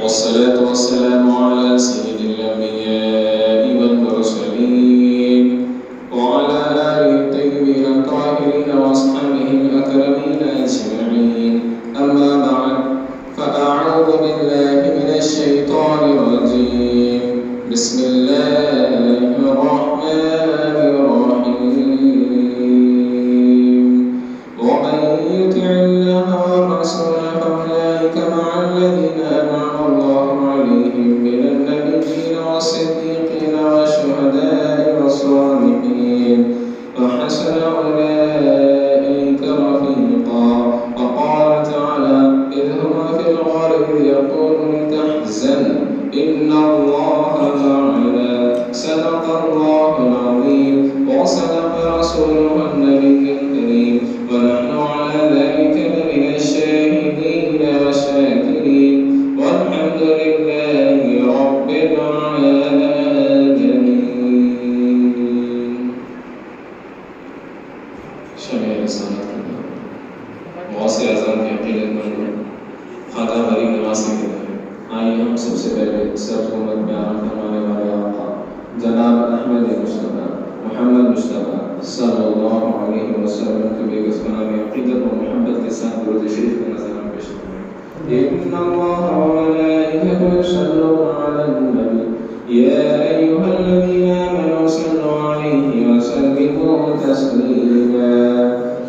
والصلاة والسلام على سيد الأنبياء والمرسلين وعلى آله الطيبين الطاهرين وأصحابه الأكرمين أجمعين. أما بعد، فأعوذ بالله من الشيطان الرجيم. بسم الله الرحمن الرحيم. ومن يطع الله والرسول فأولئك مع الذين أنعم الله عليهم من النبيين والصديقين والشهداء والصالحين وحسن أولئك رفيقا. وقال تعالى: إذ هما في الغار إذ يقول لتحزن إن الله معنا. صدق الله العظيم وصدق رسوله النبي الكريم، ونحن على ذلك لمن الشاهدين والشاكرين، والحمد لله رب العالمين. شمع رسالت کے بعد غوث اعظم کے عقیدت مند خواجہ غریب نواز کے بعد آئیے ہم سب سے پہلے سب امت بیان فرمانے والے آقا جناب احمد مصطفیٰ محمد مصطفیٰ صلی اللہ علیہ وسلم کے بے گسمانہ میں عقیدت و محبت کے ساتھ درود شریف کا نظرانہ پیش کریں. ان اللہ وملائکتہ یصلون علی النبی یا ایھا الذین آمنوا صلوا علیہ وسلموا تسلیما.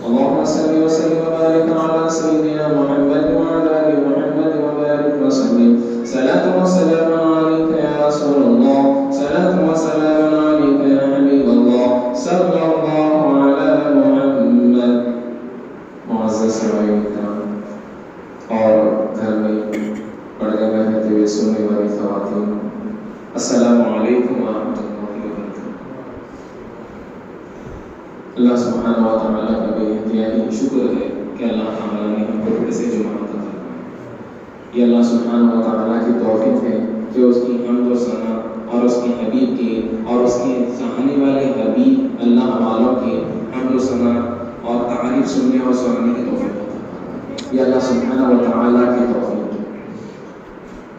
اللهم صل وسلم وبارك على سيدنا محمد وعلى ال محمد وبارك وسلم. صلاة وسلام عليك يا رسول الله، صلاة وسلام عليك يا حبيب الله، صلى الله على محمد. معزز سامعین کرام اور گھر میں پردے میں رہتے ہوئے سننے والی خواتین، السلام علیکم ورحمۃ اللہ وبرکاتہ. اللہ سبحانہ و تعالیٰ کا بے انتہائی شکر ہے کہ اللہ تعالیٰ نے ہم کو پھر سے جمعہ عطا فرمایا. یہ اللہ سبحانہ و تعالیٰ کی توفیق ہے کہ اس کی حمد و ثنا اور اس کے حبیب کی اور اس کے چاہنے والے حبیب اللہ والوں کی حمد و ثنا اور تعریف سننے اور سنانے کی توفیق عطا فرمایا. یہ اللہ سبحانہ و تعالیٰ کی توفیق ہے.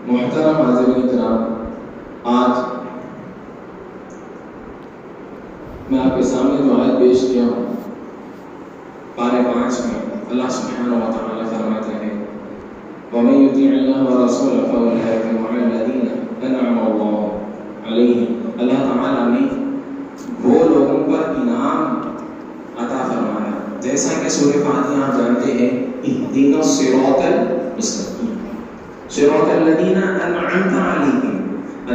محترم حاضرین کرام، آج میں آپ کے سامنے جو آیت پیش کیا ہوں پارے 5 میں اللہ سبحانہ و تعالیٰ فرماتے ہیں: وَمَن يُطِعِ اللَّهَ وَرَسُولَهُ فَأُولَٰئِكَ مَعَ الَّذِينَ أَنْعَمَ اللَّهُ عَلَيْهِمْ. اللہ تعالیٰ نے وہ لوگوں پر انعام عطا فرمایا جیسا کہ سورہ فاتحہ آپ جانتے ہیں: اهْدِنَا الصِّرَاطَ الْمُسْتَقِيمَ صِرَاطَ الَّذِينَ أَنْعَمْتَ عَلَيْهِمْ.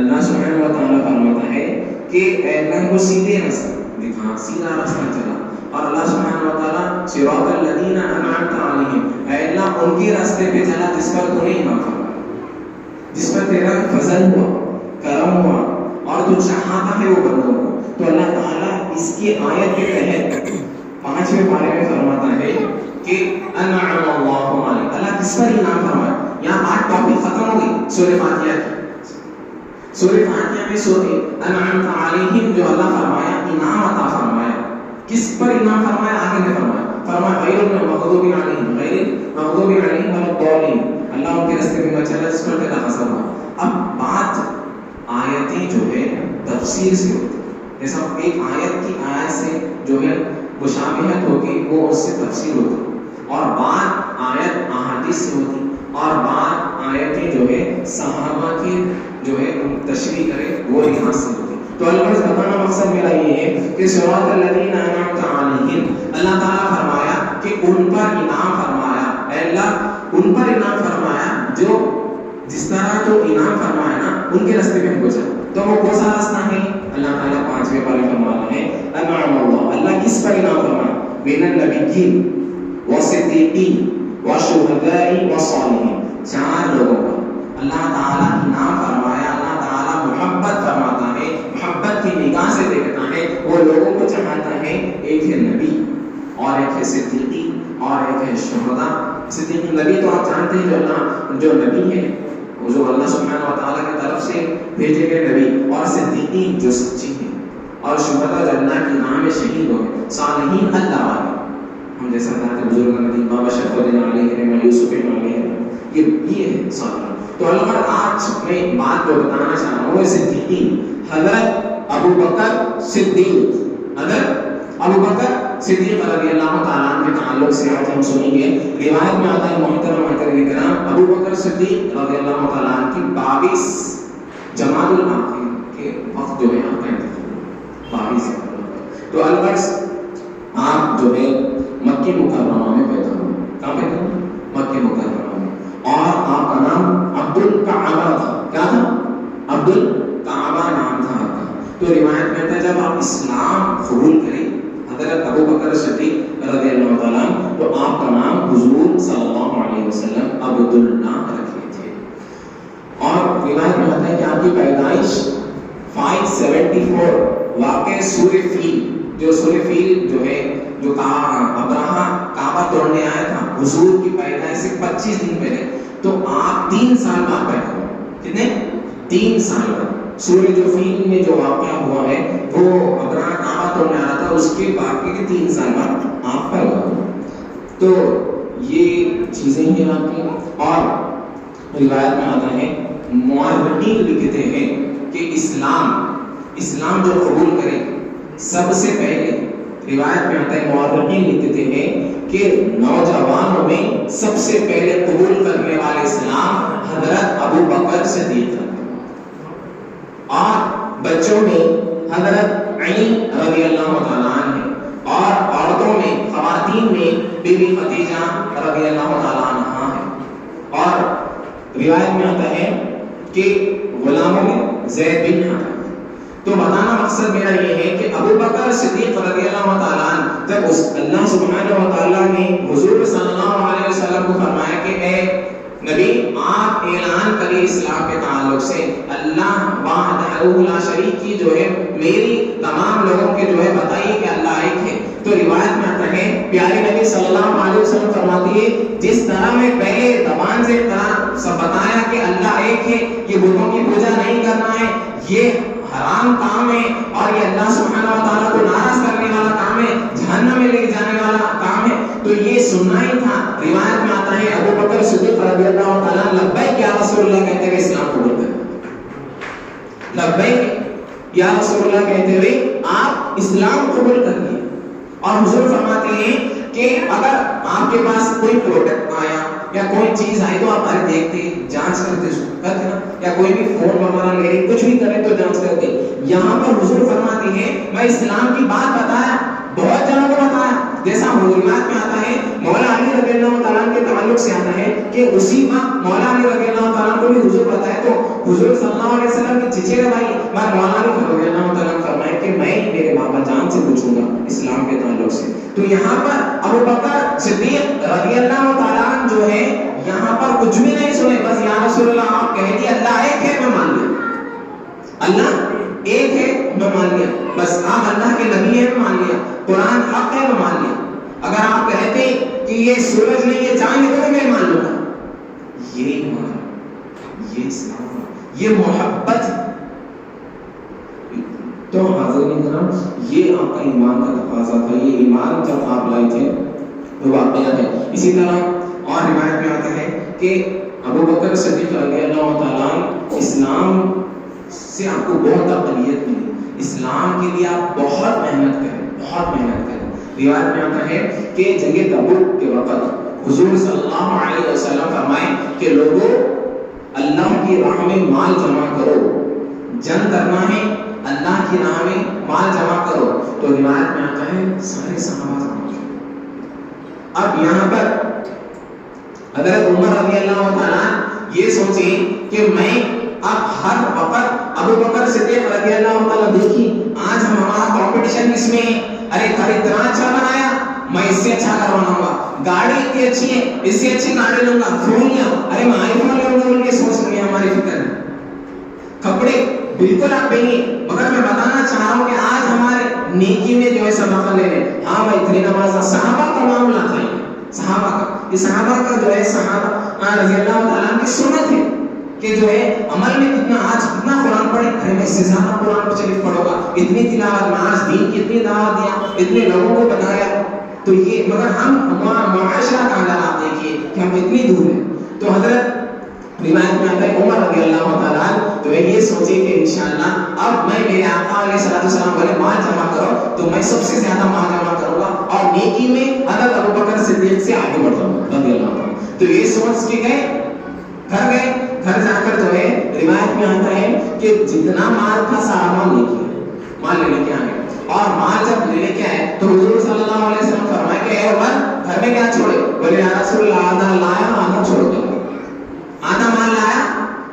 اللہ سبحانہ و تعالیٰ فرماتا ہے کہ اے اللہ کو سیدھے رستہ دکھا، سیدھا راستہ چلا. اور اللہ سبحانہ و تعالیٰ صراط الذین انعمت علیہم، اے اللہ ان کے راستے پہ چلا جس پر تو نے انعام فرمایا، جس پر تیرا فضل ہوا، کرم ہوا اور تو چاہتا ہے وہ بندوں کو. تو اللہ تعالیٰ اس کی آیت کے تحت 5ویں پارے میں فرماتا ہے کہ انعم اللہ علیہ، اللہ کس پر انعام فرمایا. یہاں بات ٹاپک ختم ہو گئی سورہ فاتحہ کی. سورہ فاتحہ میں سورہ انعمت علیہم جو اللہ فرمایا انعام عطا فرمایا، کس پر انعام فرمایا آگے نے فرمایا غیر المغضوب علیہم ولا الضالین. اللہ ان کے راستے میں چلا جس پر تیرا فضل ہوا. اب بات آیتیں جو ہے تفسیر سے ہوتی ہے، جیسا ایک آیت کی آیت سے جو ہے مشابہت ہوگی وہ اس سے تفسیر ہوتی ہے، اور بعد آیت احادیث سے ہوتی، اور بعد آیتیں جو ہے صحابہ کی جو ہے تشریح کرے وہ یہاں سے ہوتی. تو الغرض بتانا مقصد میرا یہ ہے کہ صراط الذین انعمت علیہم، اللہ تعالیٰ فرمایا کہ ان پر انعام فرمایا. اے اللہ ان پر انعام فرمایا جو جس طرح تو انعام فرمایا نا ان کے راستے پہ ہم کو چلا. تو وہ کون سا راستہ ہے؟ اللہ تعالیٰ 5ویں پارے میں فرماتا ہے انعم اللہ، اللہ کس پر انعام فرمایا؟ من النبیین والصدیقین والشہداء والصالحین، 4 لوگوں پر اللہ تعالیٰ انعام فرمایا. اللہ تعالیٰ محبت فرماتا ہے، محبت کی نگاہ سے دیکھتا ہے، وہ لوگوں کو چاہتا ہے. ایک ہے نبی اور ایک ہے صدیقین اور ایک ہے شہداء. صدیق نبی تو آپ جانتے ہیں جو نبی ہے وہ جو اللہ سبحانہ و تعالیٰ کی طرف سے بھیجے گئے نبی، اور صدیقین جو سچی ہیں، اور شہداء جو اللہ کی راہ میں شہید ہوئے، صالحین اللہ والے. ہم جیسا کہتے ہیں بزرگ نبی بابا شرف الدین علیہ یوسف علیہ، یہ ہے صالحین. تو البتہ آج میں بات جو بتانا چاہ رہا ہوں وہ صدیقین، حضرت ابو بکر صدیق، حضرت ابو بکر صدیق رضی اللہ تعالیٰ عنہ کے تعلق سے آج ہم سنیں گے. روایت میں آتا ہے محترم کرام، ابو بکر صدیق رضی اللہ تعالیٰ عنہ کی 22 جمادی الآخر کے وقت جو ہے آتا ہے 22. تو الغرض آپ جو ہے مکہ مکرمہ میں پیدا ہوئے. کہاں پیدا ہوئے؟ مکہ مکرمہ میں. اور آپ کا نام عبد الکعبہ تھا. کیا تھا؟ عبد الکعبہ نام تھا آپ کا. تو روایت میں آتا ہے جب آپ اسلام قبول کریں حضرت ابو بکر صدیق رضی اللہ تعالیٰ عنہ، تو آپ کا نام حضور صلی اللہ علیہ وسلم عبد اللہ رکھے تھے. اور روایت میں آتا ہے کہ آپ کی پیدائش 574 واقع سورہ فیل، جو سورہ فیل جو ہے جو ابراہا کعبہ توڑنے آیا تھا، حضور کی پیدائش سے 25 دن پہلے. تو آپ 3 سال بعد پیدا ہوئے. کتنے؟ 3 سال بعد. سورہ جو فیل میں جو واقعہ ہوا ہے وہ ابراہا کعبہ توڑنے آیا تھا، اس کے واقعے کے 3 سال بعد آپ پیدا ہوئے. تو یہ چیزیں ہیں آپ کی. اور روایت میں آتا ہے مورخین لکھتے ہیں کہ اسلام جو قبول کرے سب سے پہلے، روایت میں آتا ہے مورخین لکھتے ہیں کہ نوجوانوں میں سب سے پہلے قبول کرنے والے اسلام حضرت ابو بکر صدیق ہیں، اور بچوں میں حضرت علی رضی اللہ تعالیٰ عنہ، اور عورتوں میں خواتین میں بی بی خدیجہ رضی اللہ تعالیٰ عنہ ہے. اور روایت میں آتا ہے کہ غلاموں میں زید بن حارثہ. تو بتانا مقصد میرا یہ ہے کہ ابو بکر صدیق رضی اللہ تعالیٰ عنہ جب اللہ سبحانہ و تعالیٰ نے حضور صلی اللہ علیہ وسلم کو فرمایا کہ اے نبی آپ اعلان کریے اسلام کے تعلق سے اللہ وحدہ لا شریک کی جو ہے میری تمام لوگوں کے جو ہے بتائیے کہ اللہ ایک ہے. تو روایت میں آتا ہے پیارے نبی صلی اللہ علیہ وسلم فرماتی ہے جس طرح میں پہلے زبان سے سب بتایا کہ اللہ ایک ہے، یہ بتوں کی پوجا نہیں کرنا ہے، یہ حرام کام ہے اور یہ اللہ سبحانہ و تعالیٰ کو ناراض کرنے والا کام ہے، جہنم میں لے جانے والا کام ہے، تو یہ سننا ہی تھا. روایت میں آتا ہے ابو بکر صدیق رضی اللہ تعالیٰ لبیک یا رسول اللہ کہتے ہوئے اسلام قبول کر، لبیک یا رسول اللہ کہتے ہوئے آپ اسلام قبول کر لیے. اور حضور فرماتے ہیں کہ اگر آپ کے پاس کوئی پروڈکٹ آیا یا کوئی چیز آئی تو آپ ہر دیکھتے جانچ کرتے نا، یا کوئی بھی فون وغیرہ لے رہے کچھ بھی کرے تو جانچ کرتے. یہاں پر حضور فرماتے ہیں میں اسلام کی بات بتایا، بہت جنوں کو بتایا، جیسا روایت میں آتا ہے مولا علی رضی اللہ تعالیٰ کے تعلق سے آتا ہے کہ اسی وقت مولا علی رضی اللہ تعالیٰ کو بھی حضور بتایا تو حضور صلی اللہ علیہ وسلم کے چچیرے بھائی مولا علی رضی اللہ تعالیٰ فرمائے کہ میں میرے بابا جان سے پوچھوں گا اسلام کے تعلق سے. تو یہاں پر ابو بکر صدیق رضی اللہ تعالیٰ جو ہے یہاں پر کچھ بھی نہیں سنے، بس یا رسول اللہ آپ کہہ دیا اللہ ایک ہے میں مان لیا، اللہ ایک ہے میں مان لیا، بس آپ اللہ کے نبی ہے میں مان لیا، قرآن حق ہے میں مان لیا. اگر آپ کہتے کہ یہ سورج نہیں یہ چاند ہے میں مان لوں گا. یہ ایمان، یہ اسلام، یہ محبت. تو حاضرین کرام یہ آپ کا ایمان کا تقاضا تھا، یہ ایمان جب آپ لائے تھے وہ واقعات ہے. اسی طرح اور روایت میں آتا ہے کہ ابو بکر صدیق رضی اللہ تعالیٰ اسلام سے آپ کو بہت اقلیت ملی، اسلام کے لیے آپ بہت محنت کریں، بہت محنت کریں. روایت میں آتا ہے کہ جنگ تبوک کے وقت حضور صلی اللہ علیہ وسلم فرمائے کہ لوگوں اللہ کی راہ میں مال جمع کرو، جنگ کرنا ہے اللہ کی راہ میں مال جمع کرو. تو روایت میں آتا ہے سارے صحابہ جمع کیے. اب یہاں پر حضرت عمر رضی اللہ تعالیٰ یہ سوچیں کہ میں اب ہر وقت ابو بکر صدیق رضی اللہ تعالیٰ دیکھیں آج ہمارا کمپٹیشن کس میں ہے، ارے گھر اتنا اچھا بنایا میں اس سے اچھا کرواؤں گا، گاڑی اتنی اچھی ہے اس سے اچھی گاڑی لوں گا، فون لیا ارے میں آئی فون لوں گا، ان کے سوچ میں ہماری فکر ہے. کپڑے بالکل آپ نہیں، مگر میں بتانا چاہ رہا ہوں کہ آج ہمارے نیکی میں جو ہے سبق لے رہے ہاں میں اتنی نماز. صحابہ کا معاملہ تھا، صحابہ کا یہ صحابہ کا جو ہے صحابہ رضی اللہ تعالیٰ کی سنت ہے کہ جو ہے عمل میں کتنا آج کتنا قرآن پڑھے، ارے میں اس سے زیادہ قرآن شریف پڑھوں گا، اتنی تلاوت میں آج دین کی اتنی دعوت دیا، اتنے لوگوں کو بتایا. تو یہ مگر ہم معاشرہ کا حال آپ دیکھیے کہ ہم اتنی دور ہیں. تو حضرت روایت میں آتا ہے عمر رضی اللہ تعالیٰ تو یہ سوچے کہ انشاءاللہ اب میں میرے آقا علیہ السلام بولے مال جمع کرو تو میں سب سے زیادہ مال جمع کروں گا اور نیکی میں حضرت ابوبکر صدیق سے آگے بڑھ جاؤں گا رضی اللہ عنہ. تو یہ سوچ کے گئے گھر جا کر جو ہے روایت میں آتا ہے کہ جتنا مال تھا سارا مال لے کے آئے اور مال جب لے کے آئے تو حضور صلی اللہ علیہ وسلم فرمائے کہ اے عمر گھر میں کیا چھوڑے؟ بولے یا رسول اللہ آدھا لایا آدھا چھوڑ کر آدھا مال لایا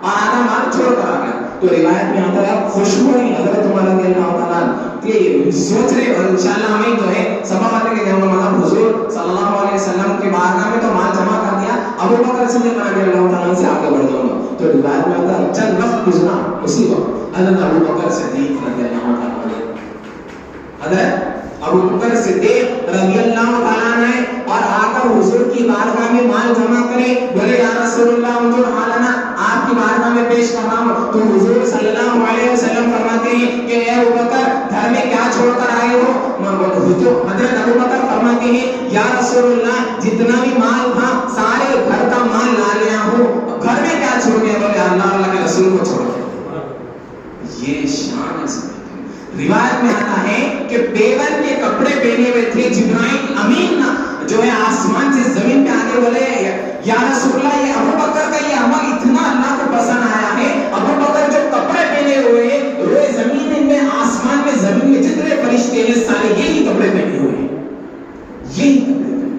اور آدھا مال چھوڑ کر آ گیا. تو روایت میں آتا ہے خوش ہوئی حضرت عمر رضی اللہ تعالیٰ کہ سوچ رہے اور انشاءاللہ ہمیں جو ہے سبب آنے کے جب مطلب حضور صلی اللہ علیہ وسلم کے بارگاہ میں تو مال جمع کر دیا ابوبکر صدیق رضی اللہ تعالیٰ سے آگے بڑھ جاؤں گا. تو روایت میں آتا ہے چند وقت گزرا اسی وقت حضرت ابوبکر صدیق رضی اللہ تعالیٰ حضرت ابوبکر صدیق رضی اللہ تعالیٰ نے اور آ کر حضور کی بارگاہ میں مال جمع کرے. بولے یا رسول اللہ انظر حالنا آپ کی بارگاہ میں پیش کر رہا ہوں. تو حضور صلی اللہ علیہ وسلم فرماتے ہیں کہ اے ابوبکر گھر میں کیا چھوڑ کر آئے ہو؟ حضرت ابوبکر فرماتے ہیں یا رسول اللہ جتنا بھی مال تھا سارے گھر کا مال لا لیا ہوں. گھر میں کیا چھوڑ گیا؟ بولے اللہ کے رسول کو چھوڑ گیا. یہ شان ہے. روایت میں آتا ہے کہ بیگن کے کپڑے پہنے ہوئے تھے. جبرائیل امین جو ہے آسمان سے زمین پہ آنے والے یا رسول اللہ یہ ابوبکر کا یہ عمل اتنا اللہ کو پسند آیا ہے. ابوبکر جو کپڑے پہنے ہوئے روئے زمین میں آسمان میں زمین میں جتنے فرشتے ہیں سارے یہی کپڑے پہنے ہوئے یہی کپڑے پہنے.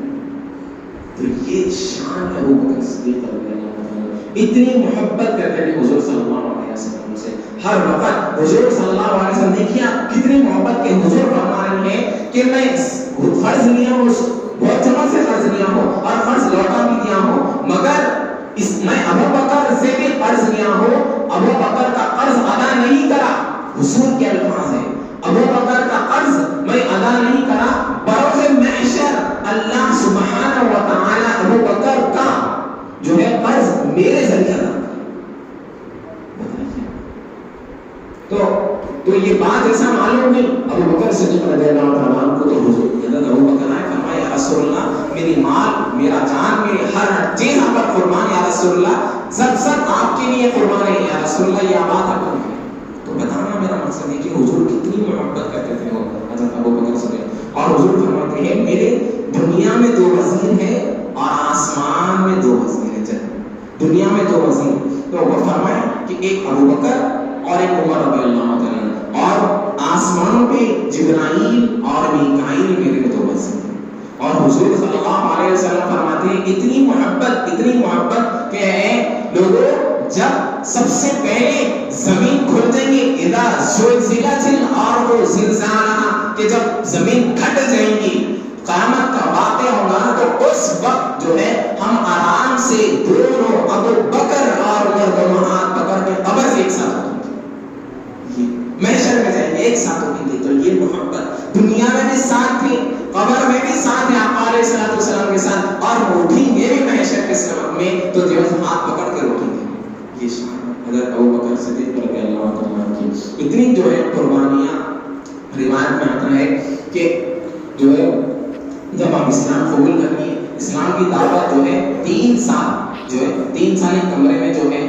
تو یہ شان ہے ابوبکر صدیق رضی اللہ عنہ. اتنی محبت کرتے تھے حضور صلی اللہ علیہ وسلم سے. ہر وقت حضور صلی اللہ علیہ وسلم نے کیا کتنی محبت کے حضور فرما رہے ہیں کہ میں فرض لیا ہوں بہت جمع سے قرض لیا ہوں اور قرض لوٹا بھی دیا ہوں مگر میں ابوبکر سے بھی قرض لیا ہوں ابوبکر کا قرض ادا نہیں کرا. حضور کے الفاظ ہیں ابوبکر کا قرض میں ادا نہیں کرا. بروز محشر اللہ سبحانہ و تعالی ابوبکر کا جو ہے قرض میرے ذریعے ادا کرے. تو یہ بات ایسا معلوم نہیں ابوبکر صدیق رضی اللہ عنہ کو. تو حضور حضرت ابوبکر نے فرمایا یا رسول اللہ میری مال میرا جان میری ہر چیز آپ پر قربان یا رسول اللہ سب آپ کے لیے قربان ہے یا رسول اللہ. یہ بات آپ کو تو بتانا میرا مقصد ہے کہ حضور کتنی محبت کرتے تھے حضرت ابوبکر صدیق. اور حضور فرماتے ہیں میرے دنیا میں 2 وزیر ہیں اور آسمان میں 2 وزیر ہیں. دنیا میں 2 وزیر. تو وہ فرمایا کہ ایک ابوبکر اور ایک عمر رضی اللہ تعالیٰ اور آسمانوں پہ جبرائیل اور میکائیل میرے 2 وزیر. اور حضور صلی اللہ علیہ وسلم فرماتے ہیں اتنی محبت کہ لوگوں جب سب سے پہلے زمین کھل جائیں گے اذا زلزلت الارض زلزالہا کہ جب زمین گھٹ جائیں گی قیامت کا واقعہ ہوگا تو اس وقت جو ہے ہم آرام سے دونوں ابوبکر اور عمر دونوں ہاتھ پکڑ کے قبر سے ایک ساتھ محشر میں جائیں گے ایک ساتھ ہوگی. تو یہ محبت دنیا میں بھی ساتھ تھی قبر میں بھی ساتھ ہے آقا علیہ السلام کے ساتھ اور اٹھیں گے بھی محشر کے سبب میں تو جو ہاتھ پکڑ کے اٹھیں گے. یہ شان حضرت ابوبکر صدیق رضی اللہ تعالیٰ کی اتنی جو ہے قربانیاں. روایت میں آتا ہے کہ جو ہے جب آپ اسلام قبول کرنی ہے اسلام کی دعوت جو ہے 3 سال جو ہے 3 سال ایک کمرے میں جو ہے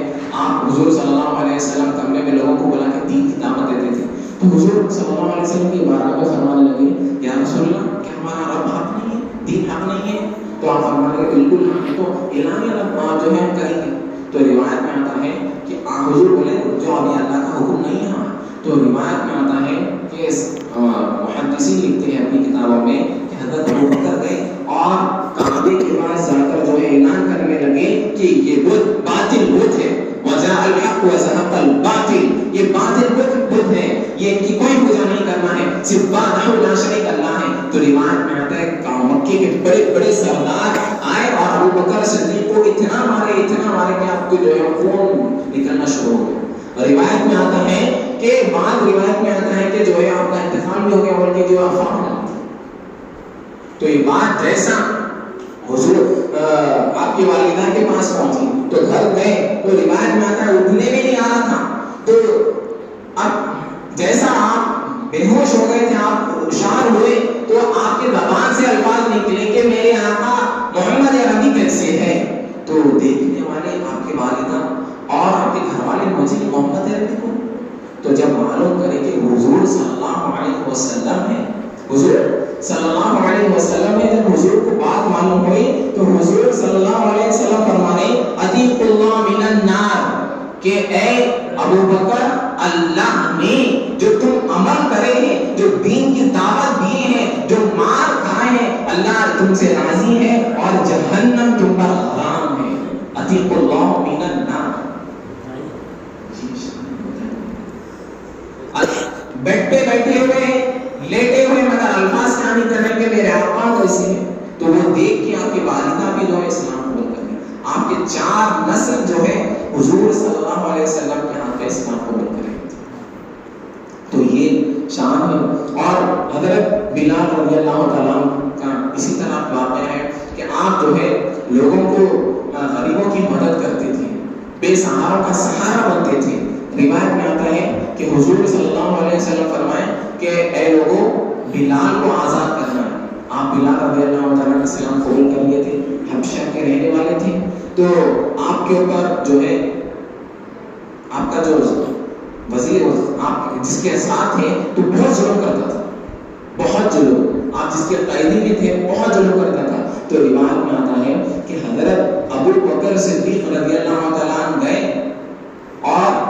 آپ حضور صلی اللہ علیہ وسلم کمرے میں لوگوں کو بلا کے دین کی دعوت دیتے تھے. تو حضور صلی اللہ علیہ وسلم کی بارگاہ میں فرمانے لگے یا رسول اللہ کیا ہمارا رب حق نہیں ہے دین حق نہیں ہے؟ تو آپ فرمانے لگے بالکل حق. تو اعلان رب جو ہے ہم کریں گے. تو روایت میں آتا ہے کہ حضور بولے جو ابھی اللہ کا حکم نہیں ہے. تو روایت میں آتا ہے کہ محدثین لکھتے ہیں اپنی کتابوں میں کہ حضرت ابوبکر گئے اور کعبے کے پاس جا کر جو ہے اعلان کرنے لگے کہ یہ بت باطل بت ہے وجاء الحق وزهق الباطل. یہ باطل بت ہے یہ ان کی کوئی پوجا نہیں کرنا ہے صرف وحدہ لا شریک اللہ ہے. تو روایت میں آتا ہے کہ مکے کے بڑے بڑے سردار آئے اور ابوبکر صدیق کو اتنا مارے کہ آپ کو جو ہے خون نکلنا شروع ہو گیا. روایت میں آتا ہے کہ بعد روایت میں آتا ہے کہ جو ہے آپ کا انتقال بھی ہو گیا بلکہ جو افواہ. تو یہ بات جیسا حضور آپ کی والدہ کے پاس پہنچی تو گھر گئے تو روایت میں آتا ہے اٹھنے بھی نہیں آ رہا تھا. تو اب جیسا آپ بے ہوش ہو گئے تھے آپ ہوشیار ہوئے تو آپ کے زبان سے الفاظ نکلے کہ میرے آقا محمد عربی کیسے ہے. تو دیکھنے والے آپ کے والدہ مجھے محمد عربی کو؟ تو جب معلوم کرے کہ حضور صلی اللہ علیہ وسلم ہے، حضور صلی اللہ علیہ وسلم ہے، جب حضور کو بات معلوم ہوئی تو حضور صلی اللہ علیہ وسلم فرمانے عتیق اللہ من النار، کہ اے ابو بکر اللہ نے جو تم عمل کرے ہیں، جو دین کی دعوت دیے ہیں، جو مار کھائے ہیں، اللہ تم سے راضی ہے اور جہنم تم پر حرام ہے۔ عتیق اللہ من النار۔ بیڈ پہ بیٹھے ہوئے، لیٹے ہوئے، مگر الفاظ کہانی کرنے کے میرے آقا کیسے ہیں، تو وہ دیکھ کے آپ کی والدہ بھی جو ہے اسلام قبول کر لی، آپ کے 4 نسل جو ہے حضور صلی اللہ علیہ وسلم کے ہاتھ پہ اسلام قبول کرے۔ تو یہ شان ہے۔ اور حضرت بلال رضی اللہ تعالیٰ کا اسی طرح واقعہ ہے کہ آپ جو ہے لوگوں کو، غریبوں کی مدد کرتے تھے، بے سہاروں کا سہارا بنتے تھے۔ روایت میں آتا ہے کہ حضور صلی اللہ علیہ وسلم فرمائے کہ اے لوگوں، بلال کو آزاد کرنا ہے۔ آپ بلال رضی اللہ تعالیٰ اسلام قبول کر لیے تھے، حبشہ کے رہنے والے تھے، تو آپ کے اوپر جو ہے آپ کا جو وزیر آپ جس کے ساتھ تھے تو بہت ظلم کرتا تھا، بہت ظلم، آپ جس کے قیدی بھی تھے بہت ظلم کرتا تھا۔ تو روایت میں آتا ہے کہ حضرت ابو بکر صدیق رضی اللہ تعالیٰ عنہ گئے اور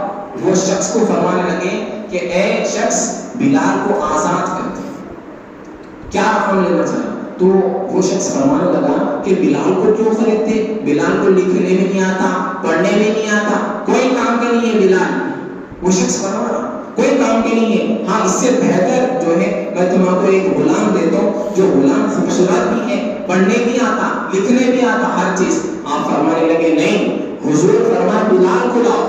وہ شخص کو فرمانے لگے کہ اے شخص، بلال کو آزاد کر دے، کیا رقم لینا چاہا؟ تو وہ شخص فرمانے لگا کہ بلال کو کیوں خریدتے؟ بلال کو لکھنے بھی نہیں آتا، پڑھنے بھی نہیں آتا، کوئی کام کے نہیں ہے بلال۔ وہ شخص فرمانا کوئی کام کے نہیں ہے، ہاں اس سے بہتر جو ہے میں تمہارے کو ایک غلام دیتا ہوں، جو غلام خوبصورت بھی ہے، پڑھنے بھی آتا، لکھنے بھی آتا، ہر چیز۔ آپ فرمانے لگے نہیں، حضور فرمایا بلال کو لاؤ۔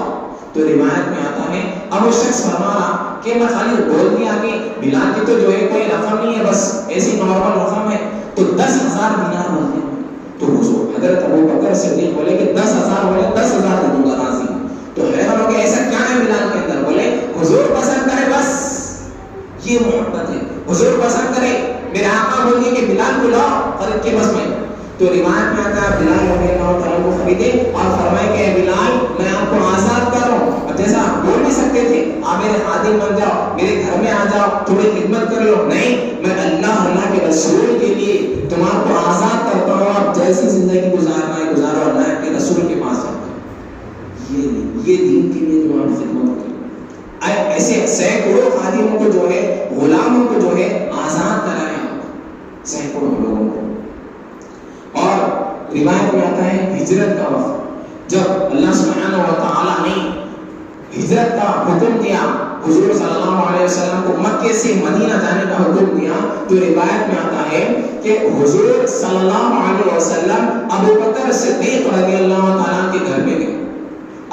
تو روایت میں آتا ہے اب وہ شخص فرمانا کہ میں خالی بول دیا کہ بلال کی تو جو ہے کوئی رقم نہیں ہے، بس ایسی نارمل رقم ہے، تو 10,000 دینار بولتے ہیں۔ تو حضور حضرت ابو بکر صدیق بولے کہ 10,000 بولے 10,000 دے دوں گا، راضی۔ تو حیران ہو کہ ایسا کیا ہے بلال کے اندر؟ بولے حضور پسند کرے، بس یہ محبت ہے، حضور پسند کرے، میرے آقا بول دیے کہ بلال کو لاؤ خرید کے بس میں۔ تو روایت میں آتا ہے بلال رضی اللہ تعالیٰ کو خریدے اور فرمائے کہ بلال میں آپ کو آزاد کر رہا ہوں۔ اب جیسا آپ بول نہیں سکتے تھے آپ میرے خادم بن جاؤ، میرے گھر میں آ جاؤ، تھوڑی خدمت کر لو، نہیں، میں اللہ کے رسول کے لیے تم آپ کو آزاد کرتا ہوں، آپ جیسی زندگی گزارنا ہے گزارو، اللہ کے رسول کے پاس جاؤ۔ یہ دین کے لیے جو آپ خدمت کریں، ایسے سینکڑوں خادموں کو جو ہے، غلاموں کو جو ہے آزاد کرائیں، سینکڑوں لوگوں کو۔ اور روایت میں آتا ہے ہجرت کا وقت، جب اللہ سبحانہ و تعالیٰ نے ہجرت کا حکم دیا، حضور صلی اللہ علیہ وسلم کو مکے سے مدینہ جانے کا حکم دیا، تو روایت میں آتا ہے کہ حضور صلی اللہ علیہ وسلم ابو بکر صدیق رضی اللہ تعالیٰ کے گھر پہ گئے۔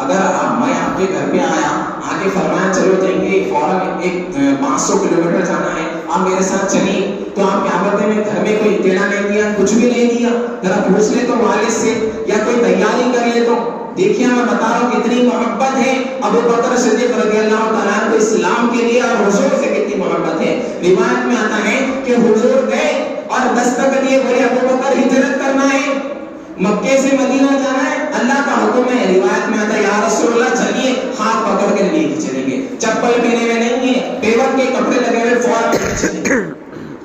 اگر میں آپ کے گھر پہ آیا، آگے فرمایا چلو جائیں گے، فوراً ایک 500 کلومیٹر جانا ہے، آپ میرے ساتھ چلیے، تو آپ کیا کرتے ہیں؟ گھر میں کوئی ٹیڑھا نہیں دیا، کچھ بھی نہیں دیا، ذرا پوچھ لے تو والد سے یا کوئی تیاری کر لے تو۔ دیکھیے میں بتا رہا ہوں کتنی محبت ہے ابو بکر صدیق رضی اللہ تعالیٰ کو اسلام کے لیے، اور حضور سے کتنی محبت ہے۔ روایت میں آتا ہے کہ حضور گئے اور دستک دیے، بولے ابو بکر ہجرت کرنا ہے، مکے سے مدینہ جانا ہے، اللہ کا حکم ہے۔ روایت میں آتا ہے یا رسول اللہ چلیے، ہاتھ پکڑ کے لے کے چلیں گے، چپل پہنے ہوئے نہیں ہے، پیور کے کپڑے لگے ہوئے، فوراً چلیں گے۔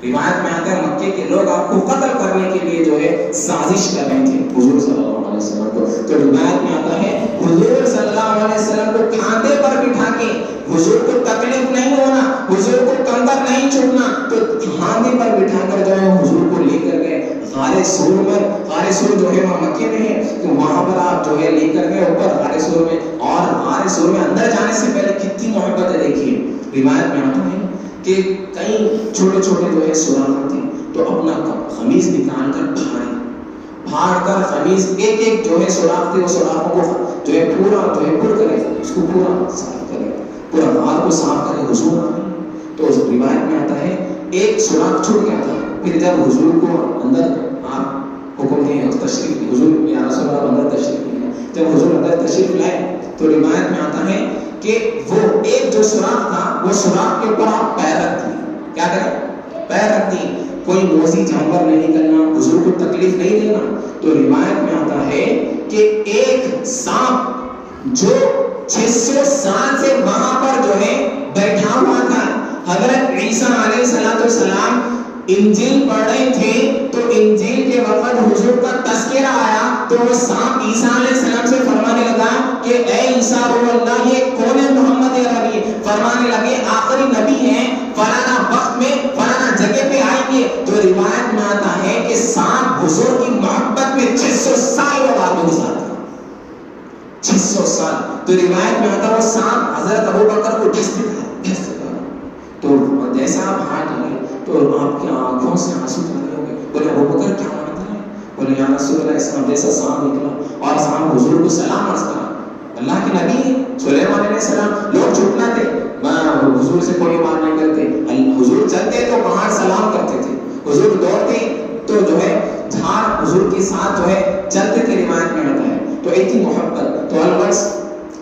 روایت میں آتا ہے مکے کے لوگ آپ کو قتل کرنے کے لیے جو ہے سازش کر رہے تھے حضور صلی اللہ علیہ وسلم کو۔ تو روایت میں آتا ہے حضور صلی اللہ علیہ وسلم کو کاندھے پر بٹھا کے، حضور کو تکلیف نہیں ہونا، حضور کو کندر نہیں چھوڑنا، تو کاندھے پر بٹھا کر جو ہے حضور کو لے کر گئے غار سور پر۔ غار سور جو ہے وہاں مکے میں ہے، تو وہاں پر آپ جو ہے لے کر گئے اوپر غار سور میں، اور غار سور میں اندر جانے سے پہلے کتنی محبت ہے دیکھیے۔ روایت میں آتا ہے کہ کئی چھوٹے چھوٹے جو ہے سوراخ تھے، تو اپنا قمیص نکال کر پھاڑ کر قمیص ایک ایک جو ہے سوراخ تھے، وہ سوراخوں کو جو ہے پورا جو ہے پر کرے، اس کو پورا صاف کرے، پورا غار کو صاف کرے، حضور آئے۔ تو اس روایت میں آتا ہے ایک سوراخ چھوٹ گیا تھا، پھر جب حضور کو اندر آپ حکم دیے تشریف، حضور یا رسول اللہ اندر تشریف لائے، جب حضور اندر تشریف لائے تو روایت میں آتا ہے کہ وہ ایک جو سوراخ تھا، وہ سوراخ کے اوپر آپ پیر رکھ دیے، کیا کریں؟ پیر رکھ دیے، کوئی موذی جانور نہیں نکلنا، حضور کو تکلیف نہیں دینا۔ تو روایت میں آتا ہے کہ ایک سانپ جو 600 سال سے وہاں پر جو ہے بیٹھا ہوا تھا. حضرت عیسیٰ علیہ السلام انجیل پڑھ رہے تھے تو انجیل کے وقت حضور کا تذکرہ آیا تو وہ سانپ عیسیٰ علیہ السلام سے فرمانے لگا کہ اے عیسیٰ روح اللہ یہ کون ہے محمد عربی. فرمانے لگے آخری نبی ہیں فلانا وقت میں فلانا جگہ پہ آئیں گے. تو روایت میں آتا ہے کہ سانپ حضور کی محبت میں 600 سال وہ بعد میں گزارا 600 سال. تو روایت میں آتا وہ سانپ حضرت ابوبکر کو ڈستے تھا. تو جیسا آپ ہاتھ ڈالے تو آپ کی آنکھوں سے آنسو جاری ہو گئے. بولے ابوبکر کیا مانتا ہے؟ بولے یا رسول اللہ اسلام جیسا سانپ نکلا اور سانپ حضور کو سلام عرض کرا. اللہ کے نبی سلیمان علیہ السلام لوگ چھوٹنا تھے حضور سے کوئی بات نہیں کرتے. حضور چلتے تو باہر سلام کرتے تھے. حضور دوڑتے تو جو ہے جھاڑ حضور کے ساتھ جو ہے چلتے تھے. روایت میں آتا ہے تو اتنی محبت. تو البس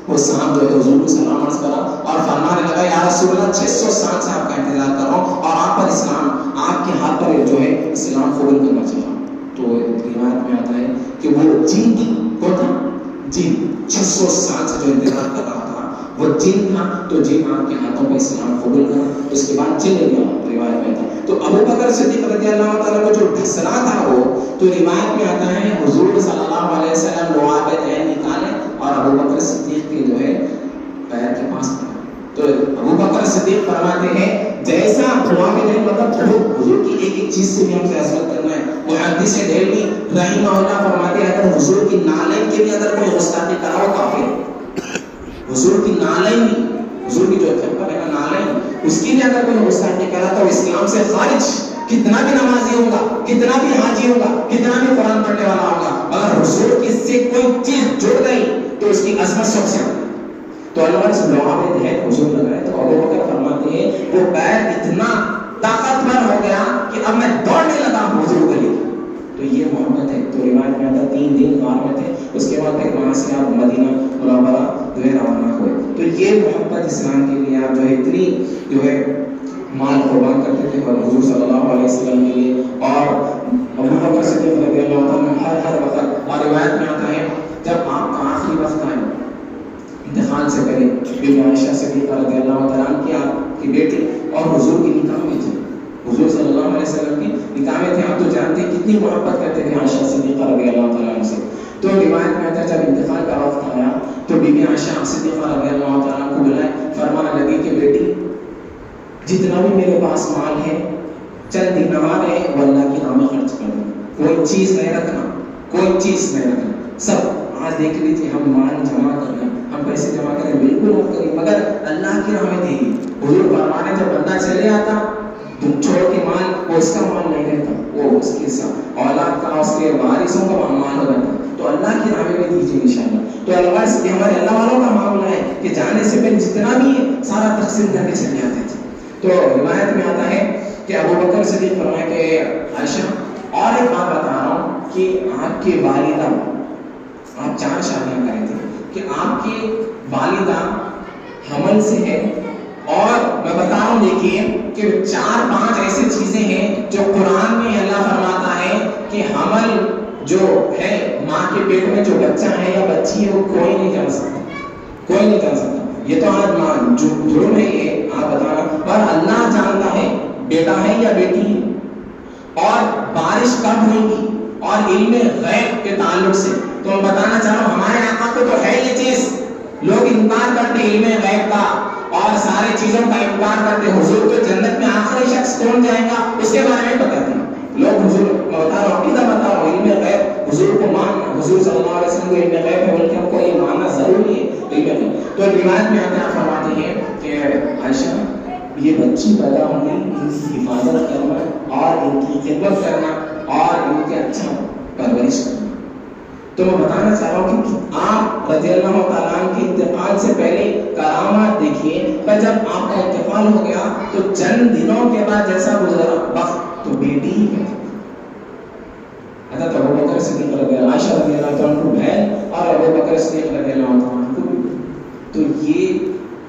وہ سانپ جو ہے حضور کو سلام عرض کرا اور فرمانے لگا یا رسول اللہ 600 سال سے آپ کا انتظار کر رہا ہوں اور آپ پر اسلام آپ کے ہاتھ پر جو ہے اسلام قبول کرنا چاہتا ہوں. تو روایت میں آتا ہے کہ وہ جن تھا. وہ تھا جن 600 سال سے جو انتظار کر رہا تھا وہ جن تھا. تو جن آپ کے ہاتھوں پہ اسلام قبول کرا اس کے بعد چلے گیا. روایت میں تھا تو ابوبکر صدیق رضی اللہ تعالیٰ کو جو ڈھسنا تھا وہ تو روایت میں آتا ہے حضور صلی اللہ علیہ وسلم لعاب عین نکالے اور ابوبکر صدیق کے جو ہے پیر کے پاس پڑا. تو ابوبکر صدیق فرماتے ہیں جیسا لعاب عین مطلب حضور کی ایک ایک چیز سے بھی ہم سے عظمت کرنا ہے. محدث دہلوی رحمہ اللہ فرماتے ہیں اگر حضور کی نالین کے بھی اگر کوئی گستاخی کرا ہو کافر. حضور کی نالین حضور کی جو چپل ہے نالین اس کی بھی اگر کوئی گستاخی کرا تو اسلام سے خارج. کتنا بھی نمازی ہوگا کتنا بھی حاجی ہوگا کتنا بھی قرآن پڑھنے والا ہوگا اگر حضور کی سے کوئی چیز جڑ گئی تو اس کی عظمت سب سے ہوگی. تو اللہ سے لعاب ہے حضور لگ رہے تو ابوبکر فرماتے ہیں وہ پیر اتنا طاقتور ہو گیا کہ اب میں دوڑنے لگا حضور کے لیے. تو یہ محبت ہے. تو روایت میں آتا 3 دن غار میں تھے. اس کے بعد پھر وہاں سے آپ مدینہ منورہ جو ہے روانہ ہوئے. تو یہ محبت اسلام کے لیے آپ جو ہے اتنی جو ہے مال قربان کرتے تھے اور حضور صلی اللہ علیہ وسلم کے لیے. اور ابوبکر صدیق رضی اللہ عنہ ہر وقت اور روایت میں آتا ہے جب آپ کا آخری وقت آئے انتقال سے پہلے بی بی عائشہ صدیقہ رضی اللہ تعالیٰ عنہ کی آپ کی بیٹی اور حضور کی نکاح میں تھی. حضور صلی اللہ علیہ وسلم کی نکاح میں تھے. آپ تو جانتے ہیں کتنی محبت کرتے تھے عائشہ صدیقہ رضی اللہ تعالیٰ عنہ سے. تو روایت میں آتا ہے جب انتقال کا وقت آیا تو بی بی عائشہ صدیقہ رضی اللہ تعالیٰ عنہ کو بلائے. فرمانے لگی کہ بیٹی جتنا بھی میرے پاس مال ہے چند دینار ہے وہ اللہ کی راہ میں خرچ کر دیں. کوئی چیز نہیں رکھنا کوئی چیز نہیں رکھنا. سب آج دیکھ لیجیے ہم مال جمع کر رہے ہیں ہم پیسے جمع کریں بالکل مت کریے مگر اللہ کی راہ میں دیں. حضور فرمانے جب بندہ چلے آتا تم چھوڑ کے مال وہ اس کا مال نہیں رہتا وہ اس کے ساتھ اولاد کا اس کے وارثوں کا مال ہو جاتا. تو اللہ کی راہ میں دیجیے انشاءاللہ. تو اللہ یہ ہمارے اللہ والوں کا معاملہ ہے کہ جانے سے پہلے جتنا بھی ہے سارا تقسیم کر کے چلے آتے تھے. تو روایت میں آتا ہے کہ ابوبکر صدیق فرمایا کہ عائشہ اور ایک بات بتا رہا ہوں کہ آپ کی والدہ آپ 4 شادیاں کرے تھے کہ آپ کی والدہ حمل سے ہے. اور میں بتا رہا ہوں دیکھیے کہ 4-5 ایسی چیزیں ہیں جو قرآن میں اللہ فرماتا ہے کہ حمل جو ہے ماں کے پیٹ میں جو بچہ ہے یا بچی ہے وہ کوئی نہیں جان سکتا کوئی نہیں جان سکتا. یہ تو آج ماں جرم ہے یہ آپ بتانا پر اللہ جانتا ہے بیٹا ہے یا بیٹی ہے اور بارش کب ہوئے گی اور علم غیب کے تعلق سے. تو میں بتانا چاہ رہا ہوں ہمارے یہاں کو تو ہے یہ چیز. لوگ انکار کرتے علم غیب کا اور سارے چیزوں کا انکار کرتے. حضور تو جنت میں آخری شخص کون جائے گا اس کے بارے میں بتاتے ہیں لوگ. حضور میں بتا رہا ہوں عقیدہ بتا رہا ہوں علم غیب حضور کو ماننا حضور صلی اللہ علیہ وسلم کو علم غیب ہے بلکہ ہم کو یہ ماننا ضروری ہے علم غیب. تو روایت میں آتے ہیں فرماتے ہیں کہ عائشہ یہ بچی پیدا ہوگی ان کی حفاظت کرنا اور ان کی خدمت کرنا اور ان کے اچھا پرورش کرنا. تو میں بتانا چاہ رہا ہوں کہ آپ رضی اللہ تعالیٰ عنہ کے انتقال سے پہلے کرامات دیکھیے. پر جب آپ کا انتقال ہو گیا تو چند دنوں کے بعد جیسا گزرا وقت تو بیٹی ہی پیدا حضرت ابوبکر صدیق رضی اللہ عائشہ رضی اللہ عنہ کو بہن اور ابوبکر صدیق رضی اللہ عنہ کو. تو یہ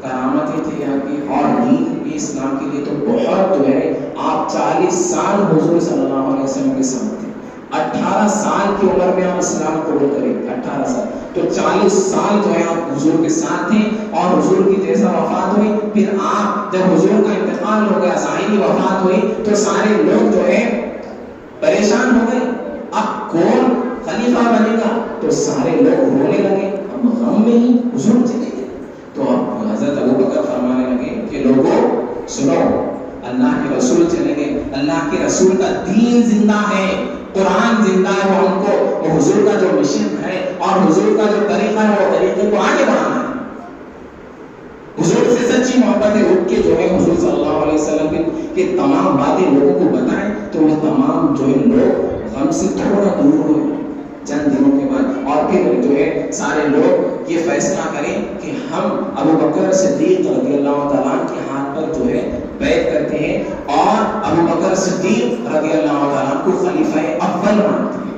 کرامتیں تھے یہاں کی اور دین اسلام کے لیے تو بہت جو ہے آپ 40 سال حضور صلی اللہ علیہ وسلم کے ساتھ تھے. 18 سال کی عمر میں آپ اسلام قبول کریں, 18 سال, تو 40 سال جو ہے آپ حضور کے ساتھ تھے, اور حضور کی جیسا وفات ہوئی, پھر آپ جب حضور کا انتقال ہو گیا, ظاہری وفات ہوئی, تو سارے لوگ جو ہے پریشان ہو گئے, اب کون خلیفہ بنے گا, تو سارے لوگ رونے لگے, اب غم میں ہی حضور چلے گئے. تو اب حضرت ابوبکر فرمانے لگے کہ لوگوں سنو, اللہ کے رسول چلے گئے, اللہ کے رسول کا دین زندہ ہے, قرآن زندہ ہے, وہ ہم کو وہ حضور کا جو مشن ہے اور حضور کا جو طریقہ ہے وہ طریقے کو آگے بڑھانا ہے. حضور سے سچی محبت ہے, اٹھ کے جو ہے حضور صلی اللہ علیہ وسلم کے تمام باتیں لوگوں کو بتائیں, تو وہ تمام جو ہے لوگ غم سے تھوڑا دور ہوئے چند دنوں کے بعد, اور پھر جو ہے سارے لوگ یہ فیصلہ کریں کہ ہم ابوبکر صدیق رضی اللہ تعالیٰ کے ہاتھ پر جو ہے بیعت کرتے ہیں, اور ابوبکر صدیق رضی اللہ تعالیٰ کو خلیفہ اول مانتے ہیں.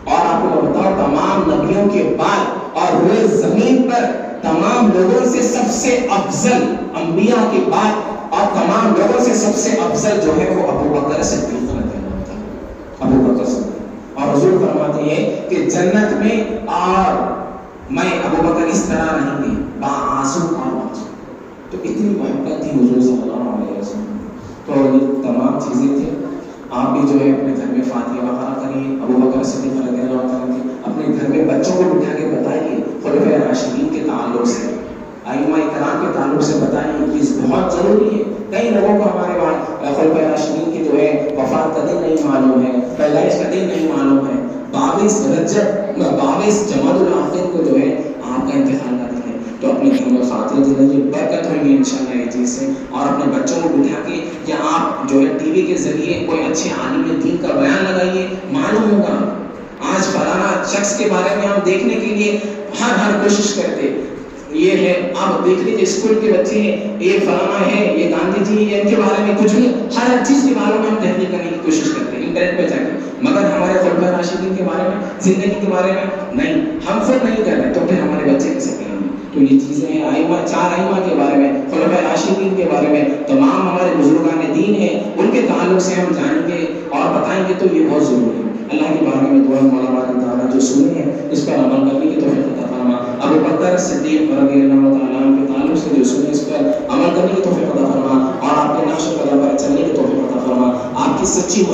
اور آپ کو بتاؤ, تمام نبیوں کے بعد اور روئے زمین پر تمام لوگوں سے سب سے افضل, انبیاء کے بعد اور تمام لوگوں سے سب سے افضل جو ہے وہ ابوبکر صدیق رضی اللہ تعالیٰ, ابوبکر صدیق. اور حضور فرماتے ہیں کہ جنت میں اور میں ابوبکر اس طرح رہیں گے, باآنسو اور معصوم. تو اتنی محبت تھی حضور صلی اللہ علیہ وسلم. تو یہ تمام چیزیں تھیں. آپ بھی جو ہے اپنے گھر میں فاتحہ وغیرہ کریے, ابوبکر صدیق رضی اللہ تعالیٰ کے اپنے گھر میں بچوں کو بٹھا کے بتائیے خلفائے راشدین کے تعلق سے, ائمہ کرام کے تعلق سے بتائیے, یہ بہت ضروری ہے. کئی لوگوں کو ہمارے وہاں خلفائے راشدین کی جو ہے وفات کا دن نہیں معلوم ہے, پیدائش کا دن نہیں معلوم ہے. 22 رجب 22 جمادی الاخر کو جو ہے آپ کا انتقال کا دن ہے. تو اپنے گھر میں فاتحہ دلائیے, برکت ہوگی انشاءاللہ یہ چیز سے. اور اپنے بچوں کو بٹھا کے یا آپ جو ہے ٹی وی کے ذریعے کوئی اچھے عالم دین کا بیان لگائیے, معلوم ہوگا. آج فلانا شخص کے بارے میں ہم دیکھنے کے لیے ہر کوشش کرتے, یہ ہے آپ دیکھ لیجیے اسکول کے بچے ہیں, یہ فلانا ہے, یہ گاندھی جی, یہ ان کے بارے میں کچھ نہیں, ہر چیز کے بارے میں ہم تحقیق کرنے کی کوشش کرتے ہیں انٹرنیٹ پہ جا کے, مگر ہمارے خلفائے راشدین کے بارے میں, زندگی کے بارے میں نہیں, ہم خود نہیں کر رہے, تو پھر ہمارے بچے کیسے کریں گے. تو یہ چیزیں ہیں, ائمہ 4 ائمہ کے بارے میں, خلفائے راشدین کے بارے میں, تمام ہمارے بزرگان دین ہیں, ان کے تعلق سے ہم جانیں گے اور بتائیں گے, تو یہ بہت ضروری ہے. اللہ کے بارے میں دعا مولا تعالیٰ جو سنی ہے اس پر عمل کرنے کی توفیق عطا فرما. ابوبکر صدیق رضی اللہ تعالیٰ عنہ کے تعلق سے جو سنی اس پر عمل کرنے کی توفیق عطا فرما, اور آپ کے نقش قدم پر چلنے کی توفیق عطا فرما. آپ کی سچی